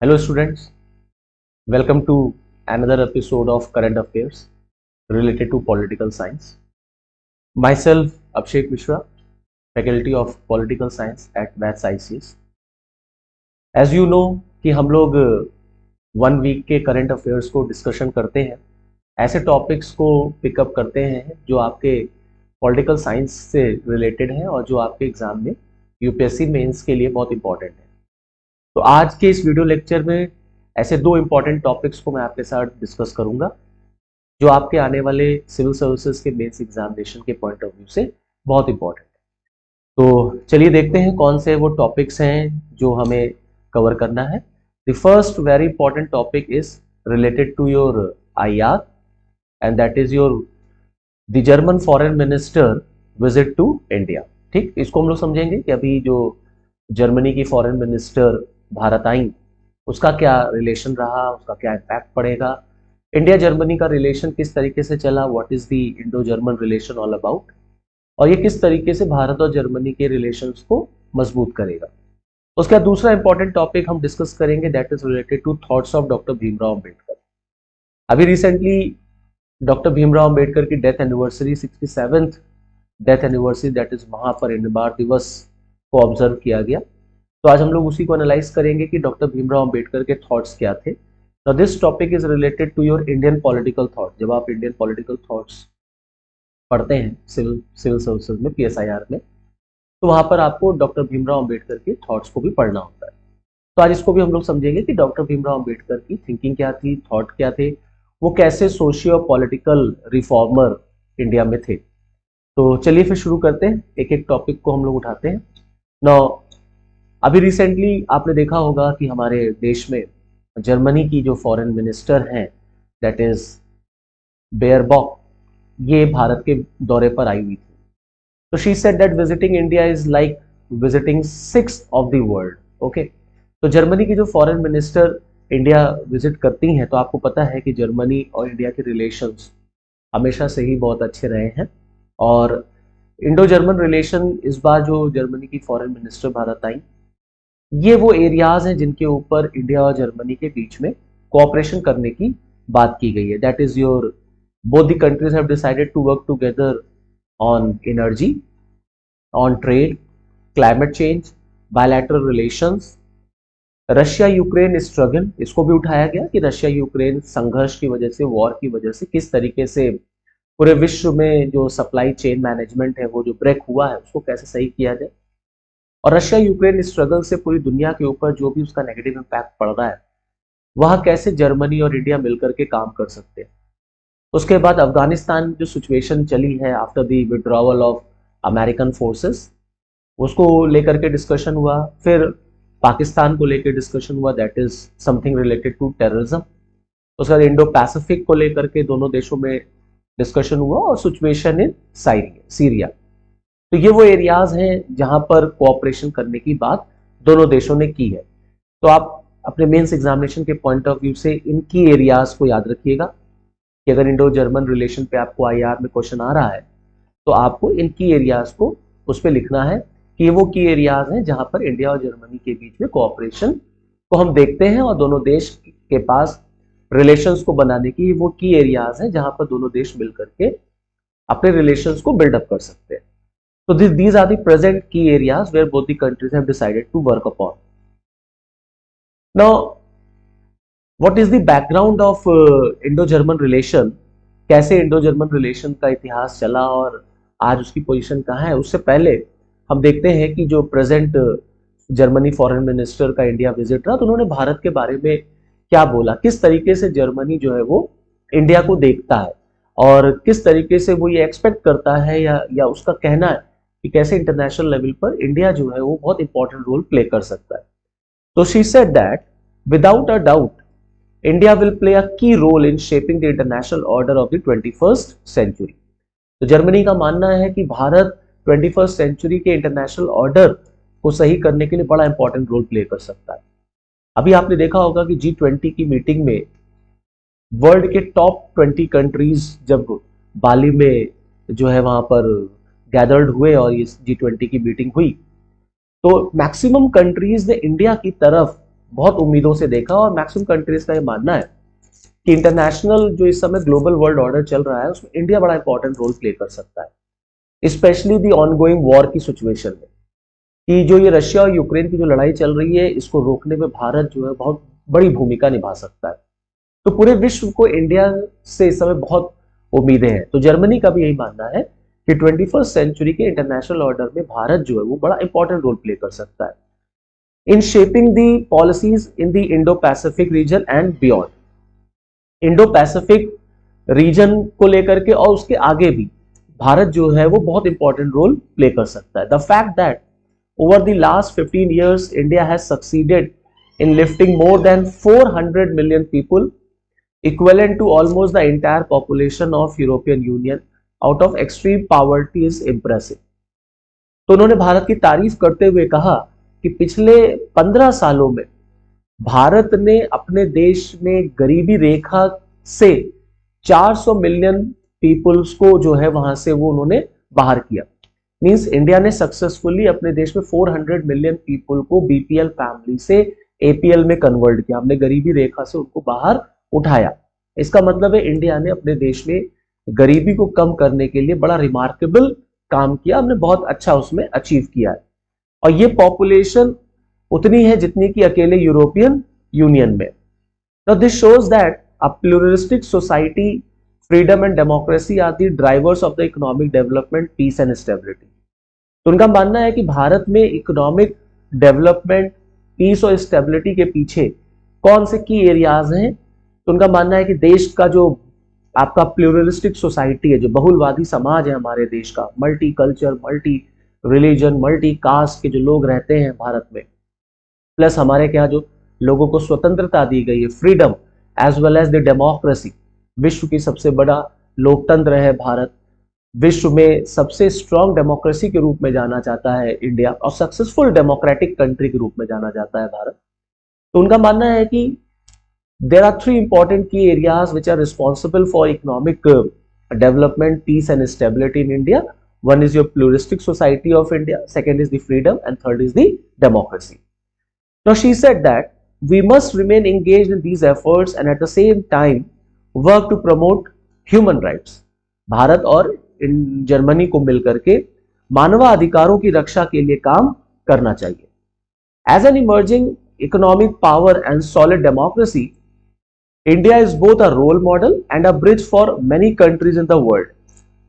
Hello students, welcome to another episode of Current Affairs related to political science. Myself Abhishek Mishra, Faculty of Political Science at Maths ICS. As you know कि हम लोग 1 week के current affairs को discussion करते हैं, ऐसे topics को pickup करते हैं जो आपके पॉलिटिकल साइंस से रिलेटेड हैं और जो आपके एग्जाम में यूपीएससी मेंस के लिए बहुत इंपॉर्टेंट है। तो आज के इस वीडियो लेक्चर में ऐसे दो इंपॉर्टेंट टॉपिक्स को मैं आपके साथ डिस्कस करूंगा जो आपके आने वाले सिविल सर्विसेज के मेंस एग्जामिनेशन के पॉइंट ऑफ व्यू से बहुत इंपॉर्टेंट है। तो चलिए देखते हैं कौन से वो टॉपिक्स हैं जो हमें कवर करना है। The first very important topic is related to your IR and that is your the German foreign minister visit to India. ठीक, इसको हम लोग समझेंगे कि अभी जो जर्मनी की फॉरेन मिनिस्टर भारत आई उसका क्या रिलेशन रहा, उसका क्या इम्पैक्ट पड़ेगा, इंडिया जर्मनी का रिलेशन किस तरीके से चला, what is the Indo German relation all about, और ये किस तरीके से भारत और जर्मनी के रिलेशंस को मजबूत करेगा। उसका दूसरा इंपॉर्टेंट टॉपिक हम डिस्कस करेंगे that is related to thoughts of doctor Bhimrao Ambedkar. अभी रिसेंटली डॉक्टर भीमराव अंबेडकर की death anniversary 67th death anniversary that is Mahaparinirvana Diwas को ऑब्जर्व किया गया। तो आज हम लोग उसी को एनालाइज करेंगे कि डॉक्टर भीमराव अंबेडकर के थॉट्स क्या थे। Now this topic is related to your Indian political thought. जब आप इंडियन पॉलिटिकल थॉट्स पढ़ते हैं सिविल सर्विसेज में, PSIR में, तो वहां पर आपको डॉक्टर भीमराव अंबेडकर के थॉट्स को भी पढ़ना होता है। तो आज इसको भी हम लोग समझेंगे कि डॉक्टर भीमराव अंबेडकर की थिंकिंग क्या थी, थॉट क्या थे, वो कैसे सोशियो पॉलिटिकल रिफॉर्मर इंडिया में थे। तो चलिए फिर शुरू करते हैं, एक एक टॉपिक को हम लोग उठाते हैं। नाउ अभी रिसेंटली आपने देखा होगा कि हमारे देश में जर्मनी की जो फॉरेन मिनिस्टर हैं दैट इज बेयरबॉक, ये भारत के दौरे पर आई हुई थी। तो she said that visiting India is like visiting sixth of the world. Okay, तो जर्मनी की जो फॉरेन मिनिस्टर इंडिया विजिट करती हैं, तो आपको पता है कि जर्मनी और इंडिया के रिलेशंस हमेशा से ही बहुत अच्छे रहे हैं और इंडो जर्मन रिलेशन इस बार जो जर्मनी की फॉरेन मिनिस्टर भारत आई, ये वो एरियाज हैं जिनके ऊपर इंडिया और जर्मनी के बीच में कोऑपरेशन करने की बात की गई है। That is your both the countries have decided to work together on energy, on trade, climate change, bilateral relations, Russia Ukraine struggle, इसको भी उठाया गया कि रशिया यूक्रेन संघर्ष की वजह से, वॉर की वजह से किस तरीके से पूरे विश्व में जो सप्लाई चेन मैनेजमेंट है वो जो ब्रेक हुआ है उसको कैसे सही किया जाए, और रशिया यूक्रेन स्ट्रगल से पूरी दुनिया के ऊपर जो भी उसका नेगेटिव इम्पैक्ट पड़ रहा है वह कैसे जर्मनी और इंडिया मिलकर के काम कर सकते हैं। उसके बाद अफगानिस्तान जो सिचुएशन चली है after the withdrawal of American forces, उसको लेकर के डिस्कशन हुआ। फिर पाकिस्तान को लेकर डिस्कशन हुआ that is something related to terrorism. उसके बाद इंडो पैसिफिक को लेकर के दोनों देशों में डिस्कशन हुआ और सिचुएशन इन सीरिया। तो ये वो एरियाज हैं जहां पर कोऑपरेशन करने की बात दोनों देशों ने की है। तो आप अपने मेंस एग्जामिनेशन के पॉइंट ऑफ व्यू से इनकी एरियाज को याद रखिएगा कि अगर इंडो जर्मन रिलेशन पे आपको IR में क्वेश्चन आ रहा है तो आपको इनकी एरियाज को उस पर लिखना है कि वो की एरियाज हैं जहां पर इंडिया और जर्मनी के बीच में कोऑपरेशन को हम देखते हैं और दोनों देश के पास रिलेशंस को बनाने की वो की एरियाज हैं जहां पर दोनों देश मिलकर के अपने रिलेशंस को बिल्डअप कर सकते हैं। So these are the present key areas where both the countries have decided to work upon. Now, what is the background of Indo-German relation? कैसे इंडो-जर्मन रिलेशन का इतिहास चला और आज उसकी पोजीशन कहाँ है, उससे पहले हम देखते हैं कि जो प्रेजेंट जर्मनी फॉरेन मिनिस्टर का इंडिया विजिट रहा तो उन्होंने भारत के बारे में क्या बोला, किस तरीके से जर्मनी जो है वो इंडिया को देखता है और किस तरीके से वो ये एक्सपेक्ट करता है या उसका कहना है कि कैसे इंटरनेशनल लेवल पर इंडिया जो है वो बहुत इंपॉर्टेंट रोल प्ले कर सकता है। तो she said that without a doubt India will play a key role in shaping the international order of the 21st century. तो जर्मनी का मानना है कि भारत 21st सेंचुरी के इंटरनेशनल ऑर्डर को सही करने के लिए बड़ा इंपॉर्टेंट रोल प्ले कर सकता है। अभी आपने देखा होगा कि G20 की मीटिंग में वर्ल्ड के टॉप 20 कंट्रीज जब बाली में जो है वहां पर गैदर्ड हुए और ये G20 की मीटिंग हुई तो मैक्सिमम कंट्रीज ने इंडिया की तरफ बहुत उम्मीदों से देखा और मैक्सिमम कंट्रीज का ये मानना है कि इंटरनेशनल जो इस समय ग्लोबल वर्ल्ड ऑर्डर चल रहा है उसमें इंडिया बड़ा इंपॉर्टेंट रोल प्ले कर सकता है, स्पेशली दी ऑनगोइंग वॉर की सिचुएशन में, कि जो ये रशिया और यूक्रेन की जो लड़ाई चल रही है इसको रोकने में भारत जो है बहुत बड़ी भूमिका निभा सकता है। तो पूरे विश्व को इंडिया से इस समय बहुत उम्मीदें हैं। तो जर्मनी का भी यही मानना है कि 21st सेंचुरी के इंटरनेशनल ऑर्डर में भारत जो है वो बड़ा इंपॉर्टेंट रोल प्ले कर सकता है in shaping the policies in the Indo Pacific region and beyond. Indo Pacific region को लेकर के और उसके आगे भी भारत जो है वो बहुत इंपॉर्टेंट रोल प्ले कर सकता है। The fact that over the last 15 years India has succeeded in lifting more than 400 million people, equivalent to almost the entire population of European Union, out of extreme poverty is impressive. तो उन्होंने भारत की तारीफ करते हुए कहा कि पिछले 15 सालों में भारत ने अपने देश में गरीबी रेखा से 400 मिलियन पीपल्स को जो है वहां से वो उन्होंने बाहर किया। मींस इंडिया ने सक्सेसफुली अपने देश में 400 मिलियन पीपल को बीपीएल फैमिली से एपीएल में कन्वर्ट किया, हमने गरीबी रेखा से उनको बाहर उठाया। इसका मतलब है इंडिया ने अपने देश में गरीबी को कम करने के लिए बड़ा रिमार्केबल काम किया, हमने बहुत अच्छा उसमें अचीव किया है। और ये पॉपुलेशन उतनी है जितनी कि अकेले यूरोपियन यूनियन में। Now this shows that a pluralistic society, freedom and democracy are the drivers of the economic development, peace and stability. तो उनका मानना है कि भारत में इकोनॉमिक डेवलपमेंट, पीस और स्टेबिलिटी के पीछे कौन से की एरियाज हैं। तो उनका मानना है कि देश का जो आपका प्लूरलिस्टिक सोसाइटी है, जो बहुलवादी समाज है हमारे देश का, multi culture, multi religion, multi caste के जो लोग रहते हैं भारत में, प्लस हमारे क्या जो लोगों को स्वतंत्रता दी गई है, freedom as well as the democracy, विश्व की सबसे बड़ा लोकतंत्र है भारत, विश्व में सबसे स्ट्रॉन्ग डेमोक्रेसी के रूप में जाना जाता है इंडिया, और सक्सेसफुल डेमोक्रेटिक कंट्री के रूप में जाना जाता है भारत। तो उनका मानना है कि there are 3 important key areas which are responsible for economic development, peace and stability in India. One is your pluralistic society of India, second is the freedom, and third is the democracy. Now she said that we must remain engaged in these efforts and at the same time work to promote human rights. Bharat और Germany को मिलकर के मानवाधिकारों की रक्षा के लिए काम करना चाहिए। As an emerging economic power and solid democracy, India is both a role model and a bridge for many countries in the world.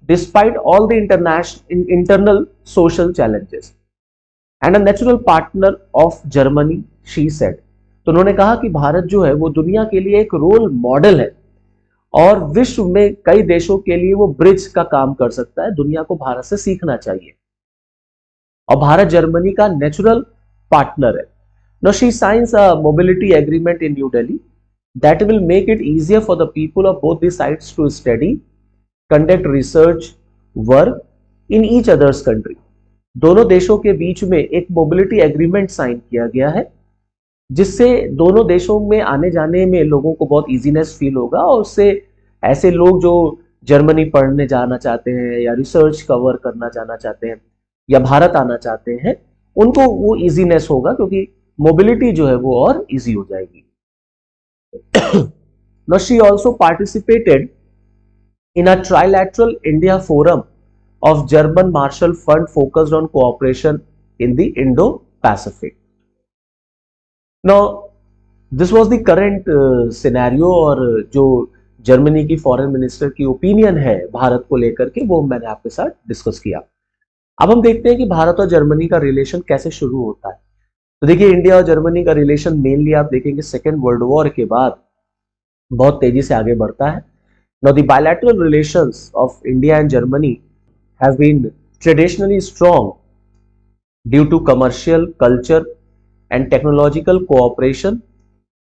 Despite all the internal social challenges, and a natural partner of Germany, she said. तो उन्होंने कहा कि भारत जो है वो दुनिया के लिए एक रोल मॉडल है और विश्व में कई देशों के लिए वो ब्रिज का काम कर सकता है। दुनिया को भारत से सीखना चाहिए और भारत जर्मनी का नेचुरल पार्टनर है। Now she signs a mobility agreement in New Delhi that will make it easier for the people of both the sides to study, conduct research work in each other's country. दोनों देशों के बीच में एक mobility agreement sign किया गया है जिससे दोनों देशों में आने जाने में लोगों को बहुत इजीनेस फील होगा और उससे ऐसे लोग जो जर्मनी पढ़ने जाना चाहते हैं या रिसर्च कवर करना जाना चाहते हैं या भारत आना चाहते हैं उनको वो इजीनेस होगा क्योंकि मोबिलिटी जो है वो और इजी हो जाएगी। Now she also participated in a trilateral India forum of German Marshall Fund focused on cooperation in the Indo-Pacific. Now, this was the current scenario और जो जर्मनी की फॉरेन मिनिस्टर की ओपिनियन है भारत को लेकर के वो मैंने आपके साथ डिस्कस किया। अब हम देखते हैं कि भारत और जर्मनी का रिलेशन कैसे शुरू होता है। तो देखिए इंडिया और जर्मनी का रिलेशन मेनली आप देखेंगे सेकेंड वर्ल्ड वॉर के बाद बहुत तेजी से आगे बढ़ता है। Now, the bilateral relations of India and Germany have been traditionally strong due to commercial, culture, and technological cooperation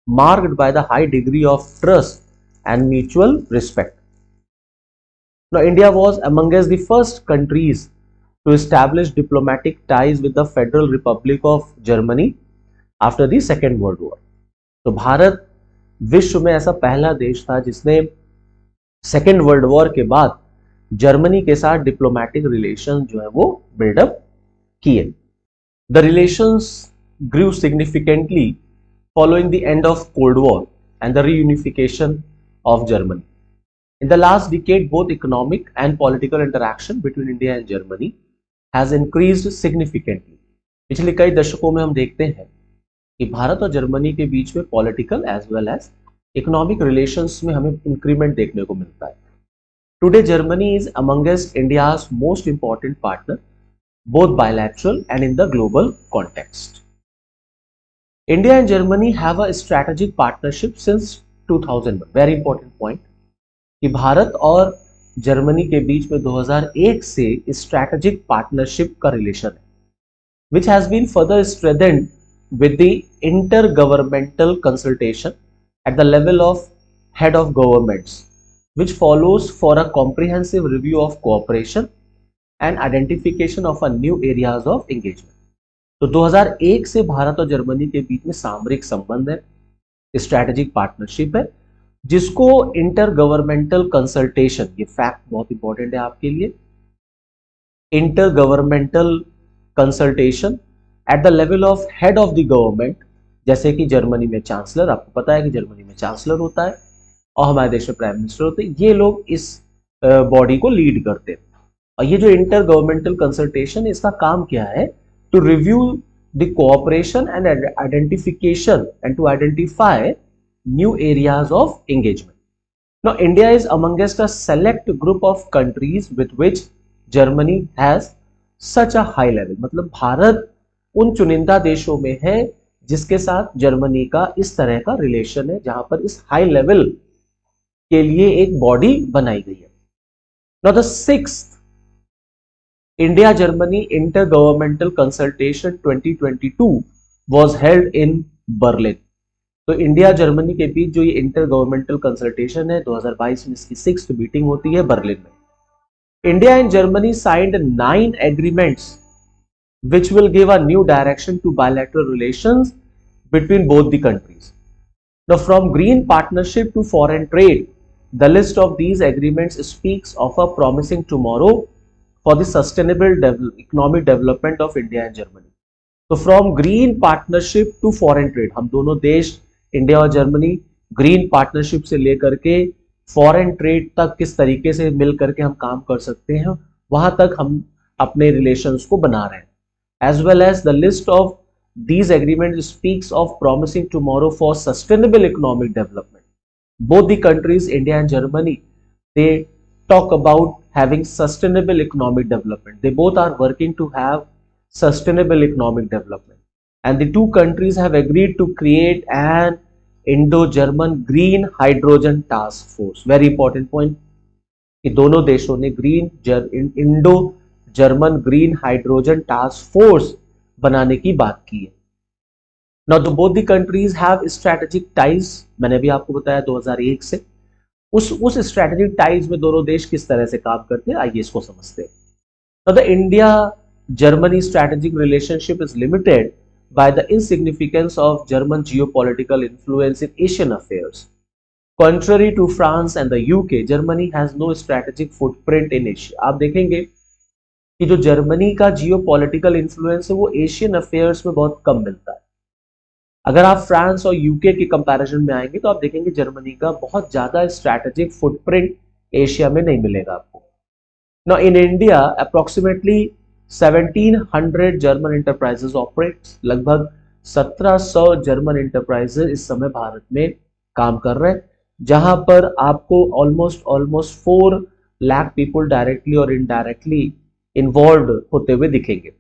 marked by the high degree of trust and mutual respect. Now, India was amongst the first countries to establish diplomatic ties with the Federal Republic of Germany after the Second World War. तो भारत विश्व में ऐसा पहला देश था जिसने second world war के बाद जर्मनी के साथ डिप्लोमेटिक रिलेशन जो है वो बिल्डअप किए। The relations grew significantly following the end of Cold War and the reunification of Germany. In the last decade, both economic and political interaction between India and Germany has increased significantly. पिछले कई दशकों में हम देखते हैं कि भारत और Germany के बीच में political as well as economic relations में हमें इंक्रीमेंट देखने को मिलता है. Today Germany is amongst India's most important partner both bilateral and in the global context. India and Germany have a strategic partnership since 2001. Very important point कि भारत और Germany के बीच में 2001 से स्ट्रैटेजिक पार्टनरशिप का रिलेशन है, which has been further strengthened with the intergovernmental consultation at the level of head of governments, which follows for a comprehensive review of cooperation and identification of a new areas of engagement. तो 2001 से भारत और Germany के बीच में सामरिक संबंध है, strategic partnership है, जिसको इंटर गवर्नमेंटल कंसल्टेशन, ये फैक्ट बहुत इंपॉर्टेंट है आपके लिए, inter governmental consultation at the level of head of the government, जैसे कि जर्मनी में चांसलर, आपको पता है कि जर्मनी में चांसलर होता है और हमारे देश में प्राइम मिनिस्टर होते हैं, ये लोग इस बॉडी को लीड करते हैं. और ये जो इंटर गवर्नमेंटल कंसल्टेशन, इसका काम क्या है? To review the cooperation and identification and to identify new areas of engagement. Now India is amongst a select group of countries with which Germany has such a high level. मतलब भारत उन चुनिंदा देशों में है जिसके साथ जर्मनी का इस तरह का रिलेशन है, जहां पर इस हाई लेवल के लिए एक बॉडी बनाई गई है. Now the sixth India-Germany Intergovernmental Consultation 2022 was held in Berlin. तो इंडिया जर्मनी के बीच जो ये इंटर गवर्नमेंटल कंसल्टेशन है, 2022 में इसकी 6th मीटिंग होती है बर्लिन में. India and Germany signed 9 agreements which will give a new direction to bilateral relations between both the countries. Now, from green partnership to foreign trade, the list of these agreements speaks of a promising tomorrow for the sustainable economic development of India and Germany. तो from green partnership to foreign trade, हम दोनों देश India और Germany green partnership से लेकर के foreign trade तक किस तरीके से मिल करके हम काम कर सकते हैं, वहां तक हम अपने रिलेशंस को बना रहे हैं. As well as the list of these agreement speaks of promising tomorrow for sustainable economic development. Both the countries India and Germany, they talk about having sustainable economic development. They both are working to have sustainable economic development, and the two countries have agreed to create an Indo-German Green Hydrogen Task Force. Very important point कि दोनों देशों ने Indo-German green hydrogen task force बनाने की बात की है. Now both the countries have strategic ties. मैंने भी आपको बताया 2001 से उस स्ट्रैटेजिक टाइज में दोनों देश किस तरह से काम करते हैं, आइए इसको समझते हैं. तो the India Germany strategic relationship is limited by the insignificance of German geopolitical influence in Asian affairs. Contrary to France and the UK, Germany has no strategic footprint in Asia. आप देखेंगे कि जो जर्मनी का geopolitical influence है वो Asian affairs में बहुत कम मिलता है. अगर आप फ्रांस और यूके के कंपैरिजन में आएंगे तो आप देखेंगे जर्मनी का बहुत ज्यादा स्ट्रैटेजिक फुटप्रिंट एशिया में नहीं मिलेगा आपको. Now in India approximately 1700 German enterprises operates. लगभग 1700 जर्मन इंटरप्राइजेस इस समय भारत में काम कर रहे हैं, जहां पर आपको ऑलमोस्ट 4 लाख पीपल डायरेक्टली और इनडायरेक्टली इन्वॉल्व होते हुए दिखेंगे.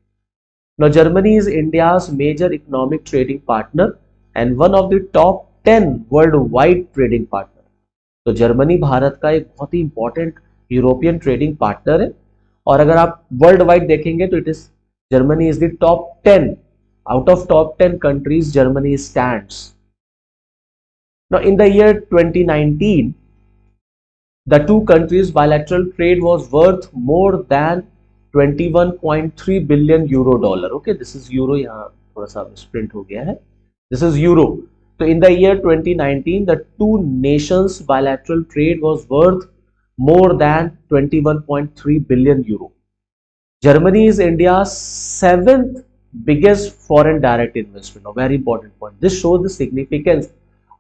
Now, Germany is India's major economic trading partner and one of the top 10 worldwide trading partner. तो जर्मनी भारत का एक बहुत ही इंपॉर्टेंट यूरोपियन ट्रेडिंग पार्टनर है, और अगर आप वर्ल्ड वाइड देखेंगे तो it is Germany is the top 10 out of top 10 countries Germany stands. Now, in the year 2019, the two countries' bilateral trade was worth more than 21.3 billion euro dollar. Okay, this is euro, यहाँ थोड़ा सा misprint हो गया है, this is euro. तो in the year 2019 the two nations bilateral trade was worth more than 21.3 billion euro. Germany is India 7th biggest foreign direct investment. A very important point. This shows the significance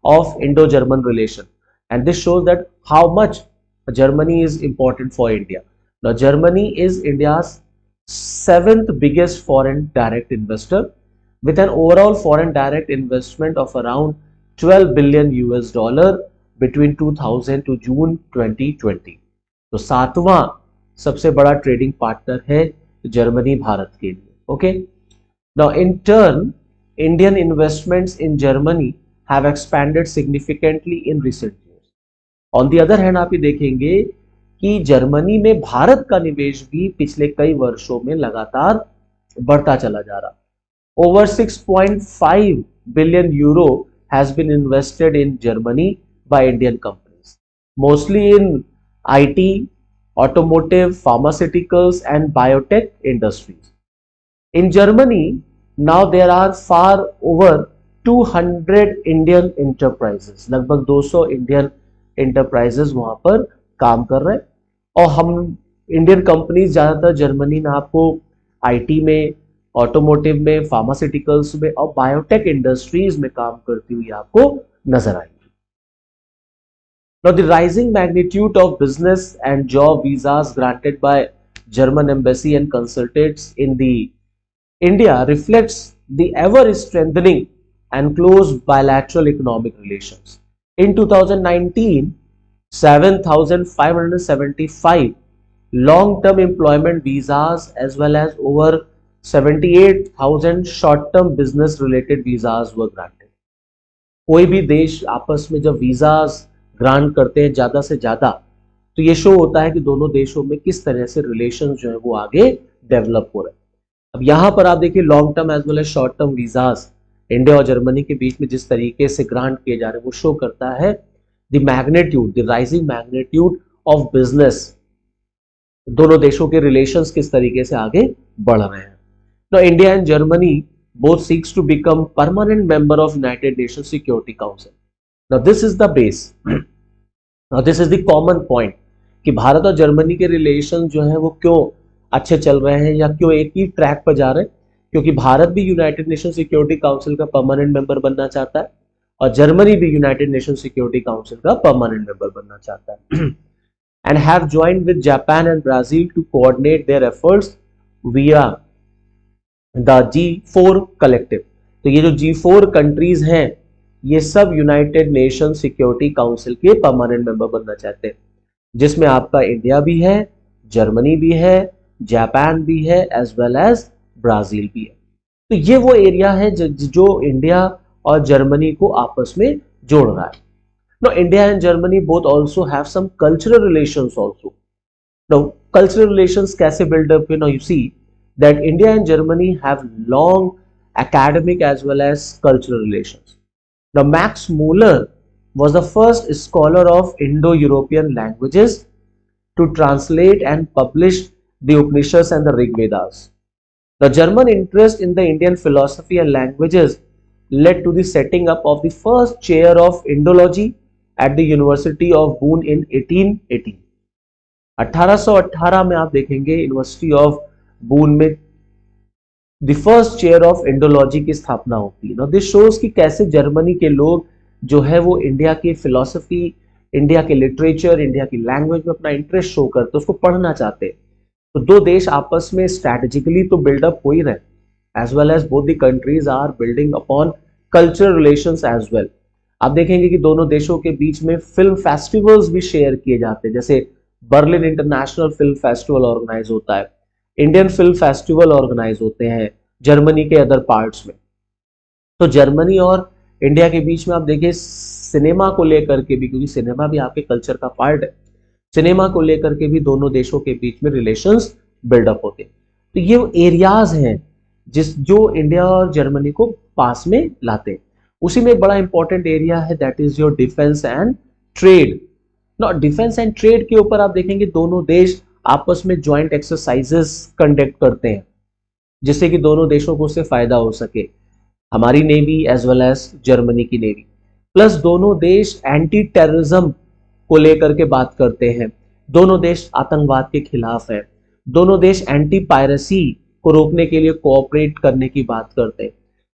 of Indo-German relation, and this shows that how much Germany is important for India. Now, Germany is India's seventh biggest foreign direct investor with an overall foreign direct investment of around 12 billion US dollar between 2000 to June 2020. तो सातवां सबसे बड़ा trading partner है Germany Bharat के लिए. Okay, now in turn Indian investments in Germany have expanded significantly in recent years. On the other hand आप ये देखेंगे कि जर्मनी में भारत का निवेश भी पिछले कई वर्षों में लगातार बढ़ता चला जा रहा. Over 6.5 billion euro has been invested in Germany by Indian companies, mostly in IT, automotive, pharmaceuticals and biotech industries. In Germany, now there are far over 200 Indian enterprises. लगभग 200 Indian enterprises वहां पर काम कर रहे हैं. और हम इंडियन कंपनीज ज्यादातर जर्मनी में आपको आईटी में, ऑटोमोटिव में, फार्मास्यूटिकल्स में और बायोटेक इंडस्ट्रीज में काम करती हुई आपको नजर आएंगी. Now the rising magnitude of business and job visas granted by German embassy and consultates in the India reflects the ever strengthening and close bilateral economic relations. In 2019, 7,575 long-term employment visas as well as over 78,000 short-term business-related visas were granted. कोई भी देश आपस में जब visas grant करते हैं ज्यादा से ज्यादा, तो ये शो होता है कि दोनों देशों में किस तरह से रिलेशन जो है वो आगे डेवलप हो रहे हैं. अब यहाँ पर आप देखिए long term as well as short term visas India और जर्मनी के बीच में जिस तरीके से ग्रांट किए जा रहे हैं वो शो करता है the magnitude, the rising magnitude of business. दोनों देशों के रिलेशंस किस तरीके से आगे बढ़ रहे हैं. Now, India and Germany both seeks to become permanent member of United Nations Security Council. Now, this is the base. Now, this is the common point कि भारत और जर्मनी के रिलेशन जो है वो क्यों अच्छे चल रहे हैं या क्यों एक ही ट्रैक पर जा रहे हैं. क्योंकि भारत भी यूनाइटेड नेशन सिक्योरिटी काउंसिल का परमानेंट मेंबर बनना चाहता है और जर्मनी भी यूनाइटेड नेशन सिक्योरिटी काउंसिल का परमानेंट मेंबर बनना चाहता है. And have joined with Japan and Brazil to coordinate their efforts via the G4 collective. तो ये जो G4 कंट्रीज हैं ये सब यूनाइटेड नेशन सिक्योरिटी काउंसिल के परमानेंट मेंबर बनना चाहते हैं, जिसमें आपका इंडिया भी है, जर्मनी भी है, जापान भी है एज वेल एज ब्राजील भी है. तो ये वो एरिया है जो इंडिया और जर्मनी को आपस में जोड़ रहा है. Now India and Germany both also have some cultural relations also. Now cultural relations कैसे बिल्डअप है? Now you see that India and Germany have long academic as well as cultural relations. Now, Max Muller was the first scholar of Indo-European languages to translate and publish the Upanishads and the Rig Vedas. The German interest in the Indian philosophy and languages led to the setting up of the first chair of Indology at the University of Bonn in 1818. 1818 में आप देखेंगे university of बून में the first chair of Indology की स्थापना होती है. This shows कि कैसे जर्मनी के लोग जो है वो इंडिया की फिलॉसफी, इंडिया के लिटरेचर, इंडिया की लैंग्वेज में अपना इंटरेस्ट शो करते, उसको पढ़ना चाहते हैं. तो दो देश आपस में स्ट्रैटेजिकली तो बिल्डअप हो ही रहे, as well as both the countries are building upon cultural relations as well. आप देखेंगे कि दोनों देशों के बीच में फिल्म फेस्टिवल्स भी शेयर किए जाते हैं. जैसे Berlin international film festival organize होता है, इंडियन फिल्म फेस्टिवल ऑर्गेनाइज होते हैं जर्मनी के अदर पार्ट्स में. तो जर्मनी और इंडिया के बीच में आप देखिए सिनेमा को लेकर के भी, क्योंकि सिनेमा भी आपके कल्चर का पार्ट है, सिनेमा को लेकर के भी दोनों देशों के बीच में रिलेशंस बिल्डअप होते हैं. तो ये एरियाज हैं जो इंडिया और जर्मनी को पास में लाते हैं. उसी में एक बड़ा इंपॉर्टेंट एरिया है that is your defence and trade. Defence and trade के ऊपर आप देखेंगे दोनों देश आपस में ज्वाइंट एक्सरसाइजेस कंडक्ट करते हैं जिससे कि दोनों देशों को उससे फायदा हो सके, हमारी navy as well as Germany की नेवी. प्लस दोनों देश एंटी टेररिज्म को लेकर के बात करते हैं, दोनों देश आतंकवाद के खिलाफ है, दोनों देश एंटी पायरेसी को रोकने के लिए कोऑपरेट करने की बात करते हैं।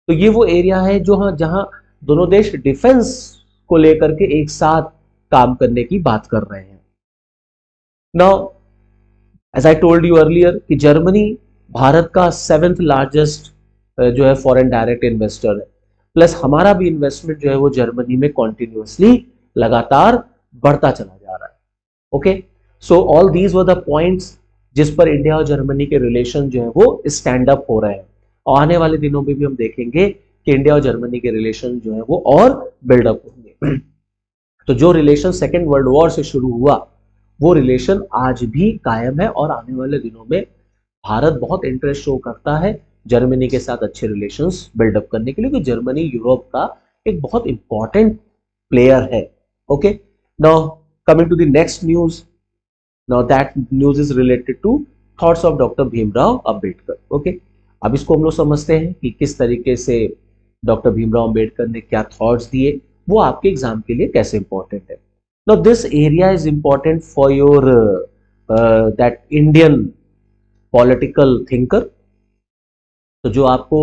तो ये वो एरिया है जो जहां दोनों देश डिफेंस को लेकर के एक साथ काम करने की बात कर रहे हैं। Now as I told you earlier कि जर्मनी भारत का 7th लार्जेस्ट जो है फॉरेन डायरेक्ट इन्वेस्टर है, प्लस हमारा भी इन्वेस्टमेंट जो है वो जर्मनी में कॉन्टिन्यूसली लगातार बढ़ता चला जा रहा है। Okay, so all these were the points जिस पर इंडिया और जर्मनी के रिलेशन जो है वो स्टैंड अप हो रहे हैं, और आने वाले दिनों में भी हम देखेंगे कि इंडिया और जर्मनी के रिलेशन जो है वो और बिल्डअप होंगे। तो जो रिलेशन सेकेंड वर्ल्ड वॉर से शुरू हुआ वो रिलेशन आज भी कायम है, और आने वाले दिनों में भारत बहुत इंटरेस्ट शो करता है जर्मनी के साथ अच्छे रिलेशंस बिल्डअप करने के लिए, क्योंकि जर्मनी यूरोप का एक बहुत इंपॉर्टेंट प्लेयर है। Okay, now coming to the next news, now that news is related to thoughts of doctor Bhimrao Ambedkar. Okay, अब इसको हम लोग समझते हैं कि किस तरीके से डॉक्टर भीमराव अंबेडकर ने क्या थॉट्स दिए, वो आपके एग्जाम के लिए कैसे इंपॉर्टेंट है। Now this area is important for your that Indian political thinker. तो जो आपको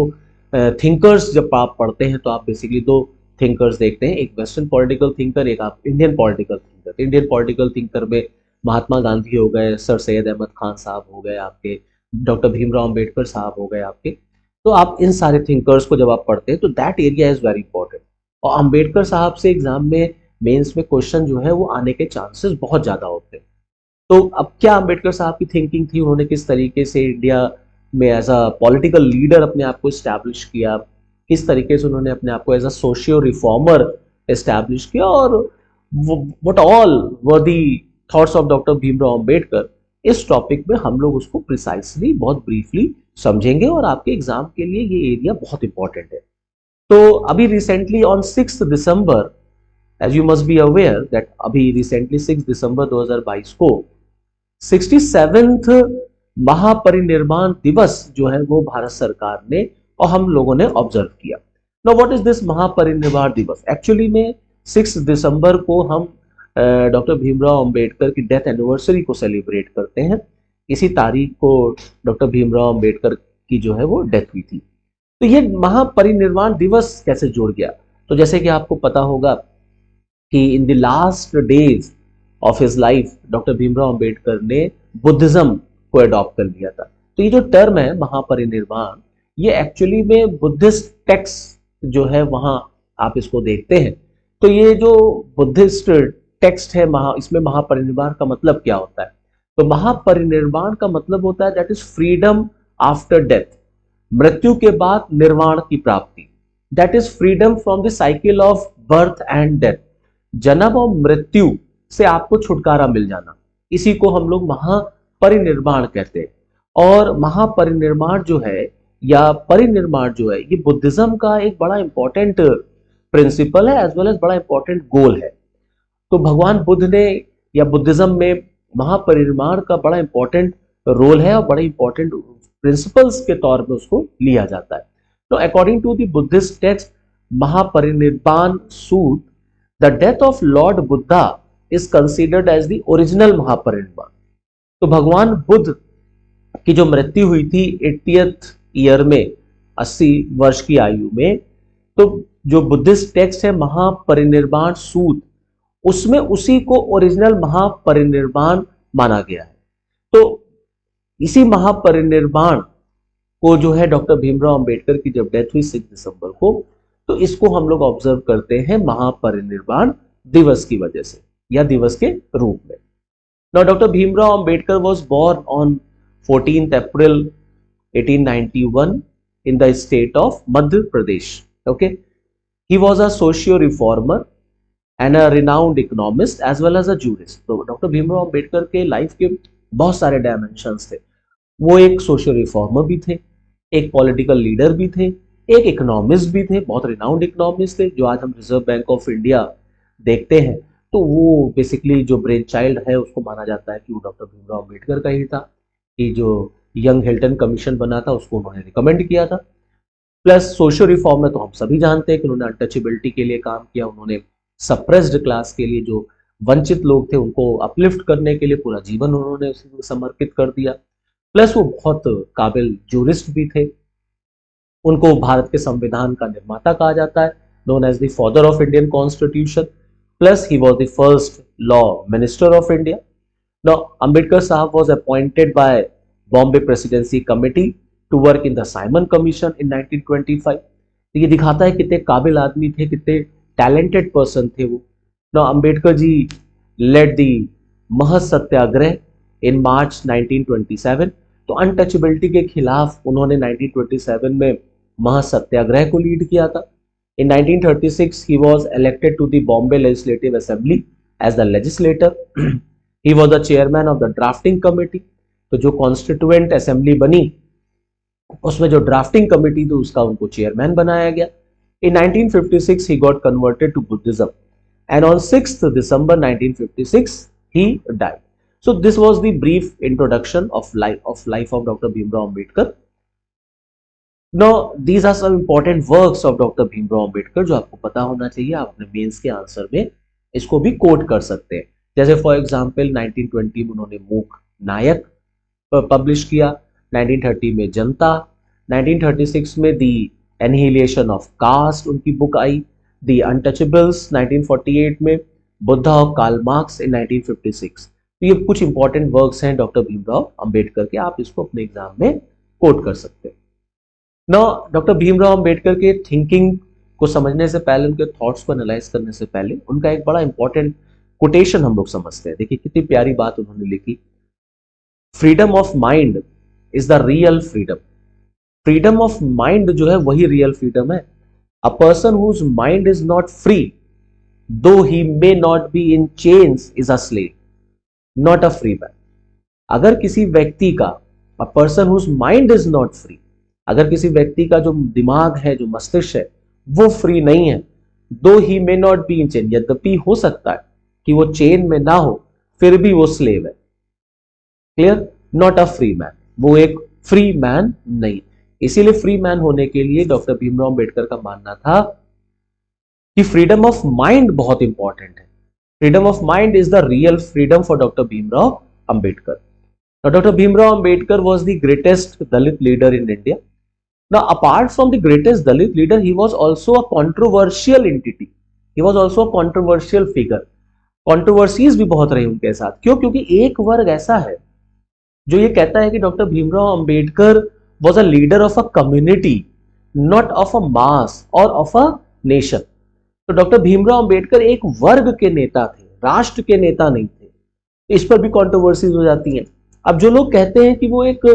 थिंकर्स जब आप पढ़ते हैं तो आप बेसिकली दो थिंकर्स देखते हैं, एक वेस्टर्न पॉलिटिकल थिंकर, एक आप Indian political thinker. Indian political thinker में महात्मा गांधी हो गए, सर सैयद अहमद खान साहब हो गए आपके, डॉक्टर भीमराव अंबेडकर साहब हो गए आपके। तो आप इन सारे थिंकर्स को जब आप पढ़ते हैं तो that area is very important, और अंबेडकर साहब से एग्जाम में मेंस में क्वेश्चन जो है वो आने के चांसेस बहुत ज्यादा होते हैं। तो अब क्या अंबेडकर साहब की थिंकिंग थी, उन्होंने किस तरीके से इंडिया में एज अ पॉलिटिकल लीडर अपने आप को इस्टेब्लिश किया, किस तरीके से उन्होंने अपने आप को as a socio reformer establish किया, और what all were the thoughts of doctor Bhimrao Ambedkar, इस टॉपिक में हम लोग उसको प्रिसाइसली बहुत ब्रीफली समझेंगे, और आपके एग्जाम के लिए ये एरिया बहुत इंपॉर्टेंट है। तो अभी recently on 6 December, as you must be aware that अभी रिसेंटली 6 दिसंबर 2022 को 67th महापरिनिर्वाण दिवस जो है वो भारत सरकार ने और हम लोगों ने ऑब्जर्व किया। नाउ व्हाट इज दिस महापरिनिर्वाण दिवस? एक्चुअली में 6 दिसंबर को हम डॉक्टर भीमराव अंबेडकर की डेथ एनिवर्सरी को सेलिब्रेट करते हैं। इसी तारीख को डॉक्टर भीमराव अंबेडकर की जो है वो डेथ हुई थी। तो ये महापरिनिर्वाण दिवस कैसे जुड़ गया? तो जैसे कि आपको पता होगा कि in the last days of his life doctor Bhimrao Ambedkar ने बुद्धिज्म को अडॉप्ट कर लिया था। तो ये जो टर्म है महापरिनिर्वाण, ये एक्चुअली में बुद्धिस्ट टेक्स्ट जो है वहां आप इसको देखते हैं। तो ये जो बुद्धिस्ट टेक्स्ट है इसमें महापरिनिर्वाण का मतलब क्या होता है? तो महापरिनिर्वाण का मतलब होता है that is freedom after death, मृत्यु के बाद निर्वाण की प्राप्ति। That is freedom from the cycle of birth and death, जन्म और मृत्यु से आपको छुटकारा मिल जाना, इसी को हम लोग महापरिनिर्वाण कहते हैं। और महापरिनिर्वाण जो है या परिनिर्वाण जो है, ये बुद्धिज्म का एक बड़ा इंपॉर्टेंट प्रिंसिपल है एज वेल एज बड़ा इंपॉर्टेंट गोल है। तो भगवान बुद्ध ने या बुद्धिज्म में महापरिनिर्वाण का बड़ा इंपॉर्टेंट रोल है और बड़े इंपॉर्टेंट प्रिंसिपल्स के तौर पे उसको लिया जाता है। तो according to the Buddhist text Mahaparinirvana Sutta, the death of lord Buddha is considered as the original Mahaparinirvana. तो भगवान बुद्ध की जो मृत्यु हुई थी 80th ईयर में, 80 वर्ष की आयु में, तो जो बुद्धिस्ट टेक्स्ट है महापरिनिर्वाण सूत, उसमें उसी को ओरिजिनल महापरिनिर्वाण माना गया है। तो इसी महापरिनिर्वाण को जो है डॉक्टर भीमराव अंबेडकर की जब डेथ हुई 6 दिसंबर को, तो इसको हम लोग ऑब्जर्व करते हैं महापरिनिर्वाण दिवस की वजह से या दिवस के रूप में। Now doctor Bhimrao Ambedkar was born on 14th April 1891 in the state of Madhya Pradesh. Okay, he was a socio-reformer and a renowned economist as well as a jurist. तो डॉक्टर भीमराव अंबेडकर के लाइफ के बहुत सारे डायमेंशंस थे। वो एक सोशियो रिफॉर्मर भी थे, एक पॉलिटिकल लीडर भी थे, एक इकोनॉमिस्ट भी थे, बहुत रिनाउंड इकोनॉमिस्ट थे। जो आज हम रिजर्व बैंक ऑफ इंडिया देखते हैं तो वो बेसिकली जो ब्रेन चाइल्ड है उसको माना जाता है कि वो डॉक्टर भीमराव अंबेडकर का ही था, कि जो यंग हिल्टन कमीशन बना था उसको उन्होंने रिकमेंड किया था। प्लस सोशल रिफॉर्म में तो हम सभी जानते हैं कि उन्होंने अनटचेबिलिटी के लिए काम किया, उन्होंने सप्रेस्ड क्लास के लिए, जो वंचित लोग थे उनको अपलिफ्ट करने के लिए पूरा जीवन उन्होंने समर्पित कर दिया। प्लस वो बहुत काबिल जूरिस्ट भी थे। उनको भारत के संविधान का निर्माता कहा जाता है, known as the father of Indian constitution. Plus he was the first law minister of India. Now Ambedkar sahab was appointed by Bombay presidency committee to work in the Simon commission in 1925। तो ये दिखाता है कितने काबिल आदमी थे, कितने टैलेंटेड पर्सन थे वो। नाउ अंबेडकर जी लेड दी महज सत्याग्रह इन मार्च 1927। तो अनटचेबिलिटी के खिलाफ उन्होंने 1927 में महज सत्याग्रह को लीड किया था। इन 1936 he was elected to the Bombay Legislative Assembly as the legislator. He was the chairman of the drafting committee. तो जो कॉन्स्टिट्यूएंट असेंबली बनी उसमें जो ड्राफ्टिंग कमिटी थी उसका उनको चेयरमैन बनाया गया। In 1956 he got converted to Buddhism and on 6th December 1956 he died. So this was the brief introduction of life of Dr. Bhimrao Ambedkar. Now these are some important works of Dr. Bhimrao Ambedkar जो आपको पता होना चाहिए। आप अपने mains के answer में इसको भी कोट कर सकते हैं। जैसे फॉर एग्जांपल 1920 में उन्होंने मूक नायक पब्लिश किया, 1930 में जनता, 1936 में दी एनिहिलेशन ऑफ कास्ट उनकी बुक आई, दी अनटचेबल्स 1948 में, बुद्धा और कार्ल मार्क्स इन 1956। तो ये कुछ इंपॉर्टेंट वर्क्स हैं डॉक्टर भीमराव अंबेडकर के, आप इसको अपने एग्जाम में कोट कर सकते हैं। नाउ डॉक्टर भीमराव अंबेडकर के थिंकिंग को समझने से पहले, उनके थॉट्स को एनालाइज करने से पहले उनका एक बड़ा इंपॉर्टेंट कोटेशन हम लोग समझते हैं। देखिए कितनी प्यारी बात उन्होंने लिखी, freedom of mind is the real freedom. Freedom of mind जो है वही रियल फ्रीडम है। A person whose mind is not free though he may not be in chains is a slave, not a free man. अगर किसी व्यक्ति का, a person whose mind is not free, अगर किसी व्यक्ति का जो दिमाग है, जो मस्तिष्क है, वो फ्री नहीं है, though he may not be in chain, यद्यपि हो सकता है कि वो चेन में ना हो, फिर भी वो स्लेव है। Clear? Not a free man, वो एक फ्री मैन नहीं। इसीलिए फ्री मैन होने के लिए डॉक्टर भीमराव अंबेडकर का मानना था कि फ्रीडम ऑफ माइंड बहुत इंपॉर्टेंट है। Freedom of mind is the real freedom for doctor Bhimrao Ambedkar. Now, Dr. Bhimrao Ambedkar was the greatest Dalit leader in India. Now, apart from the greatest Dalit leader, he was also a controversial entity. He was also a controversial figure. Controversies भी बहुत रही उनके साथ। क्यों? क्योंकि एक वर्ग ऐसा है जो ये कहता है कि doctor Bhimrao Ambedkar was a leader of a community, not of a mass or of a nation. तो डॉक्टर भीमराव अंबेडकर एक वर्ग के नेता थे, राष्ट्र के नेता नहीं थे। इस पर भी कॉन्ट्रोवर्सीज हो जाती हैं। अब जो लोग कहते हैं कि वो एक